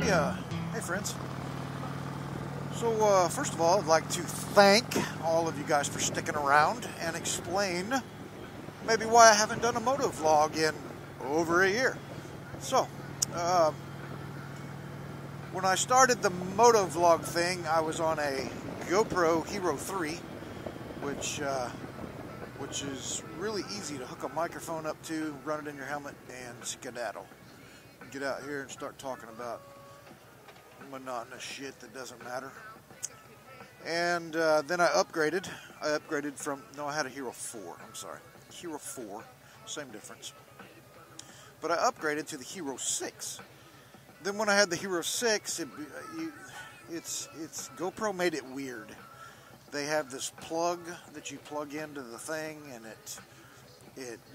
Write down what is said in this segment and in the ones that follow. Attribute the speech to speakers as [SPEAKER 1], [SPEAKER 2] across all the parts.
[SPEAKER 1] Hey friends. So first of all, I'd like to thank all of you guys for sticking around and explain maybe why I haven't done a motovlog in over a year. So, when I started the motovlog thing, I was on a GoPro Hero 3, which is really easy to hook a microphone up to, run it in your helmet, and skedaddle. Get out here and start talking about monotonous shit that doesn't matter. And then I upgraded. I had a Hero 4, I'm sorry. Hero 4, same difference. But I upgraded to the Hero 6. Then when I had the Hero 6, GoPro made it weird. They have this plug that you plug into the thing, and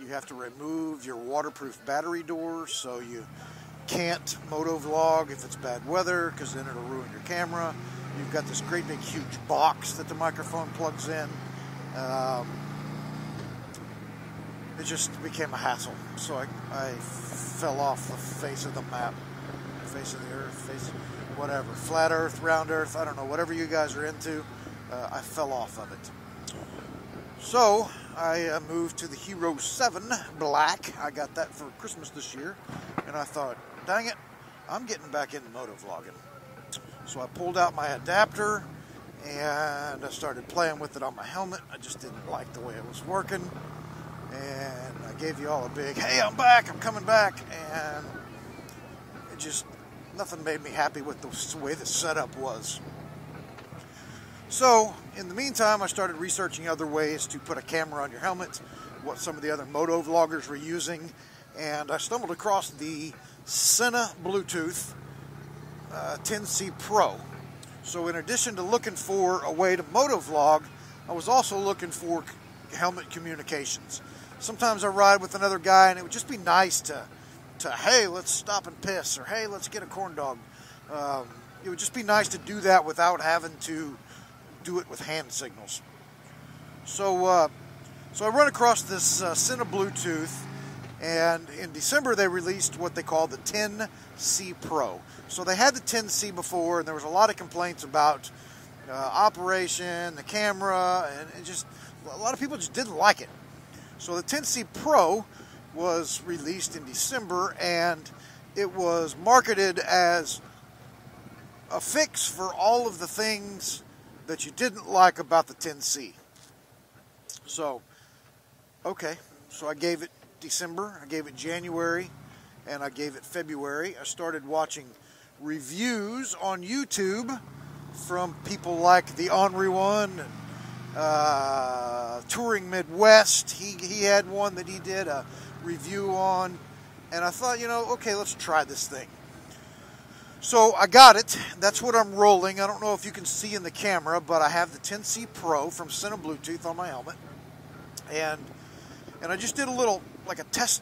[SPEAKER 1] you have to remove your waterproof battery doors, so you can't motovlog if it's bad weather, because then it'll ruin your camera. You've got this great big huge box that the microphone plugs in. It just became a hassle, so I fell off the face of the map, face of the earth, whatever, flat earth, round earth, I don't know, whatever you guys are into, I fell off of it. So I moved to the Hero 7 Black. I got that for Christmas this year, and I thought, dang it, I'm getting back into motovlogging. So I pulled out my adapter and I started playing with it on my helmet. I just didn't like the way it was working, and I gave you all a big, hey, I'm back, I'm coming back, and it just, nothing made me happy with the way the setup was. So, in the meantime, I started researching other ways to put a camera on your helmet, what some of the other motovloggers were using, and I stumbled across the Sena Bluetooth 10C Pro. So in addition to looking for a way to motovlog, I was also looking for helmet communications. Sometimes I ride with another guy, and it would just be nice to hey, let's stop and piss, or hey, let's get a corn dog. It would just be nice to do that without having to do it with hand signals. So I run across this Sena Bluetooth, and in December they released what they call the 10C Pro. So they had the 10C before, and there was a lot of complaints about operation, the camera, and just a lot of people just didn't like it. So the 10C Pro was released in December, and it was marketed as a fix for all of the things that you didn't like about the 10C. So, okay, so I gave it December, I gave it January, and I gave it February. I started watching reviews on YouTube from people like the Ornery One, and Touring Midwest. He had one that he did a review on, and I thought, okay, let's try this thing. So I got it. That's what I'm rolling. I don't know if you can see in the camera, but I have the 10C Pro from Sena Bluetooth on my helmet, and I just did a little, like a test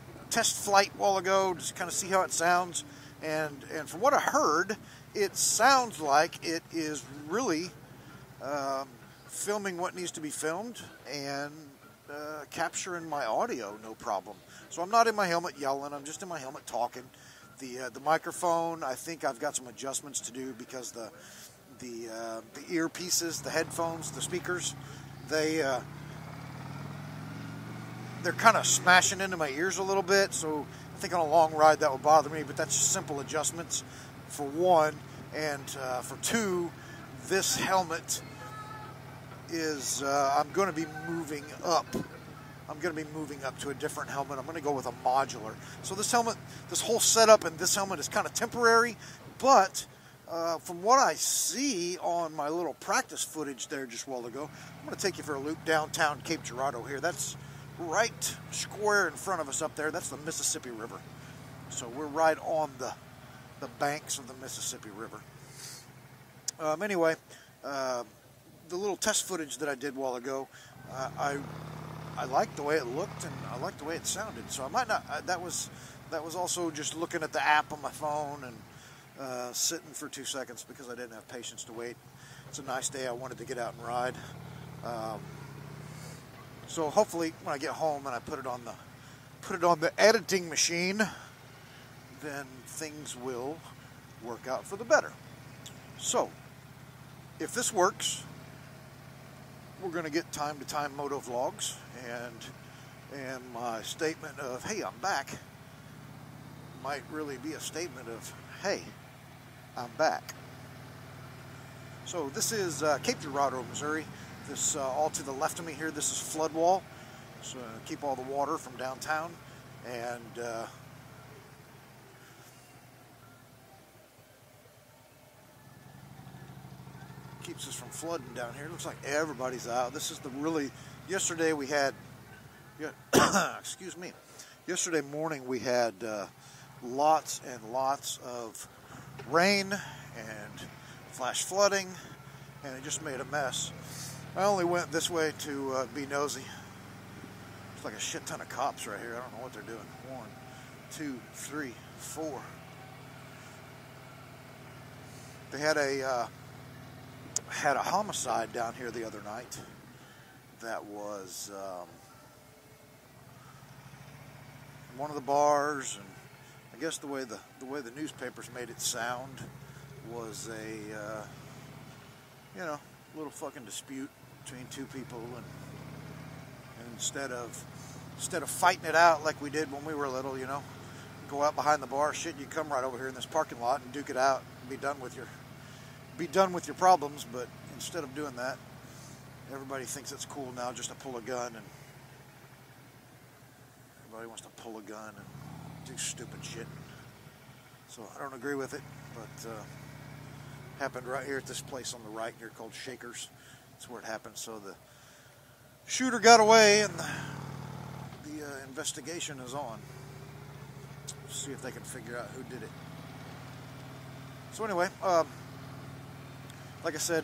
[SPEAKER 1] flight a while ago, just kind of see how it sounds. And from what I heard, it sounds like it is really filming what needs to be filmed and capturing my audio, no problem. So I'm not in my helmet yelling. I'm just in my helmet talking. The microphone, I think I've got some adjustments to do, because the earpieces, the headphones, the speakers, they're kind of smashing into my ears a little bit, so I think on a long ride that will bother me, but that's just simple adjustments for one. And for two, this helmet is, I'm going to be moving up. I'm going to be moving up to a different helmet. I'm going to go with a modular. So this helmet, this whole setup and this helmet is kind of temporary, but from what I see on my little practice footage there just a while ago, I'm going to take you for a loop downtown Cape Girardeau here. That's right square in front of us up there. That's the Mississippi River. So we're right on the banks of the Mississippi River. Anyway, the little test footage that I did a while ago, I liked the way it looked, and I liked the way it sounded. So I might not. That was also just looking at the app on my phone and sitting for 2 seconds because I didn't have patience to wait. It's a nice day. I wanted to get out and ride. So hopefully, when I get home and I put it on the editing machine, then things will work out for the better. So, if this works, we're going to get time-to-time moto vlogs, and my statement of, hey, I'm back, might really be a statement of, hey, I'm back. So this is Cape Girardeau, Missouri. This all to the left of me here, this is flood wall. So keep all the water from downtown, and keeps us from flooding down here. Looks like everybody's out. This is the really, yesterday we had, excuse me, yesterday morning we had lots and lots of rain and flash flooding, and it just made a mess. I only went this way to be nosy. It's like a shit ton of cops right here. I don't know what they're doing. 1, 2, 3, 4. They had a homicide down here the other night. That was one of the bars, and I guess the way the newspapers made it sound was a little fucking dispute between two people, and instead of fighting it out like we did when we were little, go out behind the bar, shit, you come right over here in this parking lot and duke it out and be done with your problems. But instead of doing that, everybody thinks it's cool now just to pull a gun, and everybody wants to pull a gun and do stupid shit. So I don't agree with it, but happened right here at this place on the right here called Shakers. That's where it happened. So the shooter got away, and the investigation is on. See if they can figure out who did it. So anyway, like I said,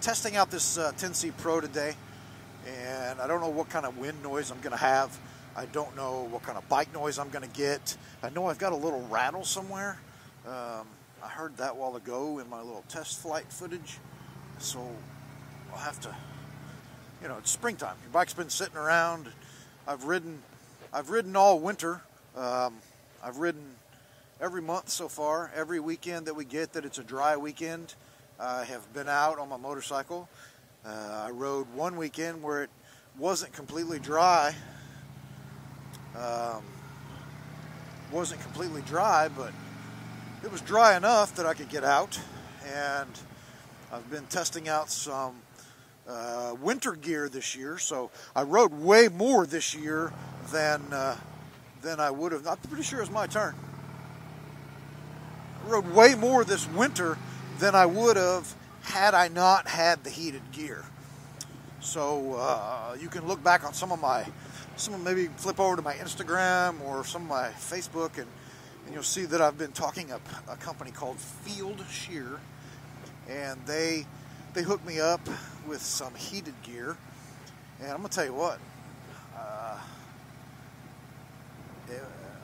[SPEAKER 1] testing out this 10C Pro today, and I don't know what kind of wind noise I'm going to have. I don't know what kind of bike noise I'm going to get. I know I've got a little rattle somewhere. I heard that a while ago in my little test flight footage. So I'll have to, it's springtime. Your bike's been sitting around. I've ridden all winter. I've ridden every month so far. Every weekend that we get that it's a dry weekend, I have been out on my motorcycle. I rode one weekend where it wasn't completely dry. But it was dry enough that I could get out, and I've been testing out some winter gear this year. So I rode way more this year than I would have. I'm pretty sure it's my turn. I rode way more this winter than I would have had I not had the heated gear. So you can look back on maybe flip over to my Instagram or some of my Facebook, and you'll see that I've been talking up a company called Field Shear, and they hooked me up with some heated gear. And I'm gonna tell you what,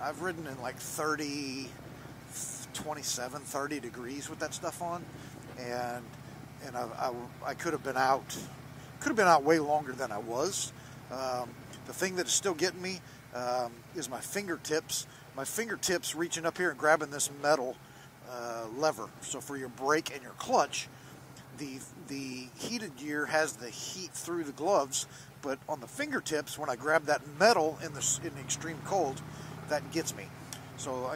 [SPEAKER 1] I've ridden in like 30 degrees with that stuff on, and I could have been out way longer than I was. The thing that is still getting me is my fingertips. My fingertips reaching up here and grabbing this metal lever. So for your brake and your clutch, the heated gear has the heat through the gloves, but on the fingertips, when I grab that metal in the extreme cold, that gets me. So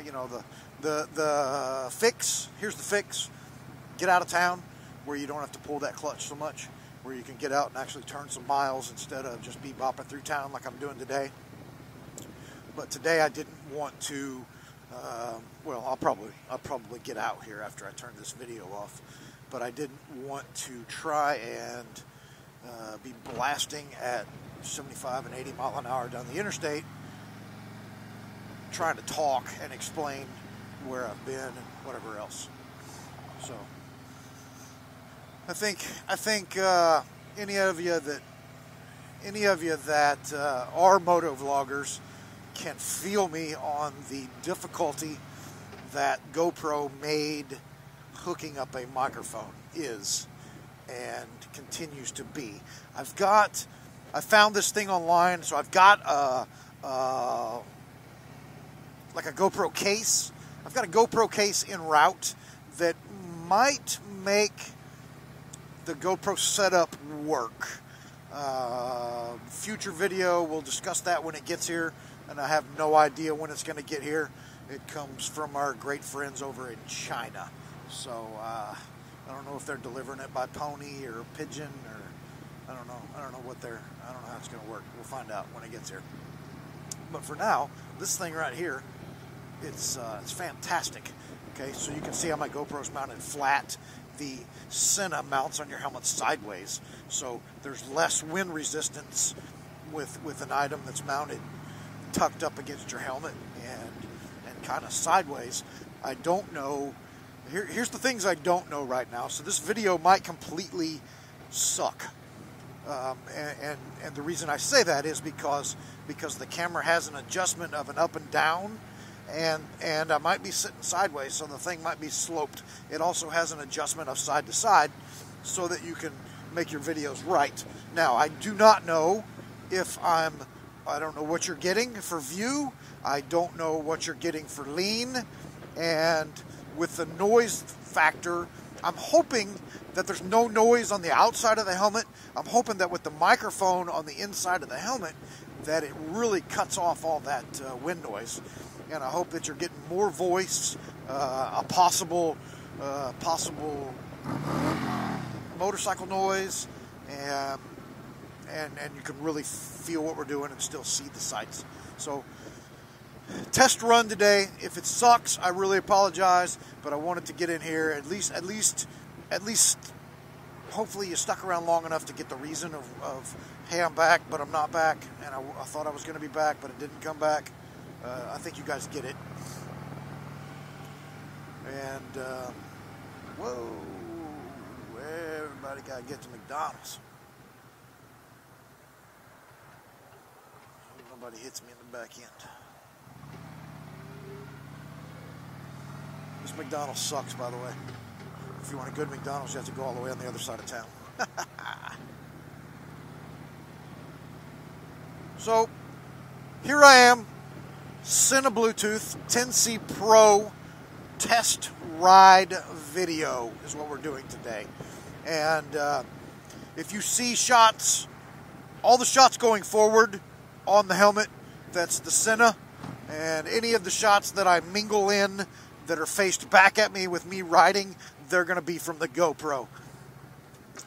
[SPEAKER 1] the fix. Here's the fix. Get out of town where you don't have to pull that clutch so much, where you can get out and actually turn some miles instead of just bopping through town like I'm doing today. But today I didn't want to, I'll probably get out here after I turn this video off, but I didn't want to try and be blasting at 75 and 80 mile an hour down the interstate, trying to talk and explain where I've been and whatever else. So I think any of you that are moto vloggers can feel me on the difficulty that GoPro made hooking up a microphone is and continues to be. I found this thing online, so I've got like a GoPro case. I've got a GoPro case en route that might make the GoPro setup work. Future video, we'll discuss that when it gets here, and I have no idea when it's going to get here. It comes from our great friends over in China, so I don't know if they're delivering it by pony or pigeon, or I don't know how it's going to work. We'll find out when it gets here. But for now, this thing right here, it's fantastic. Okay, so you can see how my GoPro's mounted flat. The Sena mounts on your helmet sideways, so there's less wind resistance with an item that's mounted tucked up against your helmet and kind of sideways. I don't know. Here's the things I don't know right now. So this video might completely suck, and the reason I say that is because the camera has an adjustment of an up and down. And I might be sitting sideways, so the thing might be sloped. It also has an adjustment of side to side so that you can make your videos right. Now, I do not know if I don't know what you're getting for view. I don't know what you're getting for lean. And with the noise factor, I'm hoping that there's no noise on the outside of the helmet. I'm hoping that with the microphone on the inside of the helmet, that it really cuts off all that wind noise. And I hope that you're getting more voice, a possible motorcycle noise, and you can really feel what we're doing and still see the sights. So, test run today. If it sucks, I really apologize, but I wanted to get in here at least. Hopefully, you stuck around long enough to get the reason of hey, I'm back, but I'm not back, and I thought I was going to be back, but it didn't come back. I think you guys get it. And, whoa, everybody got to get to McDonald's. Nobody hits me in the back end. This McDonald's sucks, by the way. If you want a good McDonald's, you have to go all the way on the other side of town. So, here I am. Sena Bluetooth 10C Pro test ride video is what we're doing today. And if you see shots, all the shots going forward on the helmet, that's the Sena. And any of the shots that I mingle in that are faced back at me with me riding, they're going to be from the GoPro.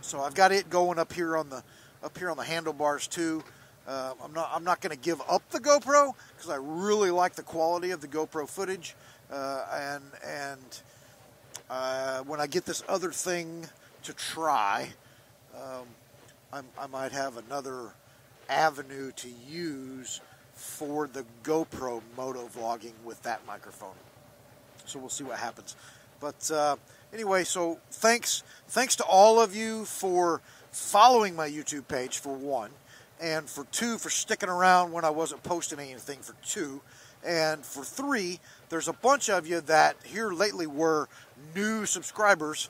[SPEAKER 1] So I've got it going up here on the handlebars too. I'm not going to give up the GoPro because I really like the quality of the GoPro footage, and when I get this other thing to try, I might have another avenue to use for the GoPro motovlogging with that microphone. So we'll see what happens. But anyway, so thanks to all of you for following my YouTube page, for one. And for two, for sticking around when I wasn't posting anything, for two. And for three, there's a bunch of you that here lately were new subscribers,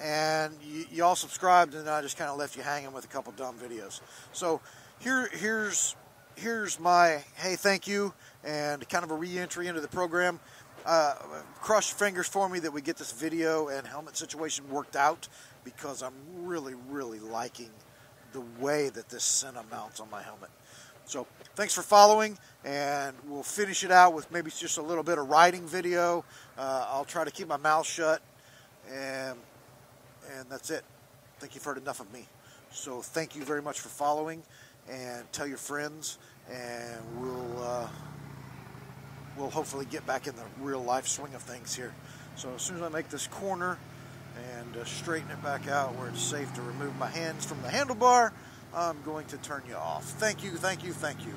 [SPEAKER 1] and y'all subscribed, and I just kind of left you hanging with a couple dumb videos. So here's my hey, thank you, and kind of a re-entry into the program. Cross your fingers for me that we get this video and helmet situation worked out, because I'm really, really liking the way that this Sena mounts on my helmet. So thanks for following, and we'll finish it out with maybe just a little bit of riding video. I'll try to keep my mouth shut, and that's it. I think you've heard enough of me. So thank you very much for following, and tell your friends, and we'll hopefully get back in the real life swing of things here. So as soon as I make this corner and straighten it back out where it's safe to remove my hands from the handlebar, I'm going to turn you off. Thank you, thank you, thank you.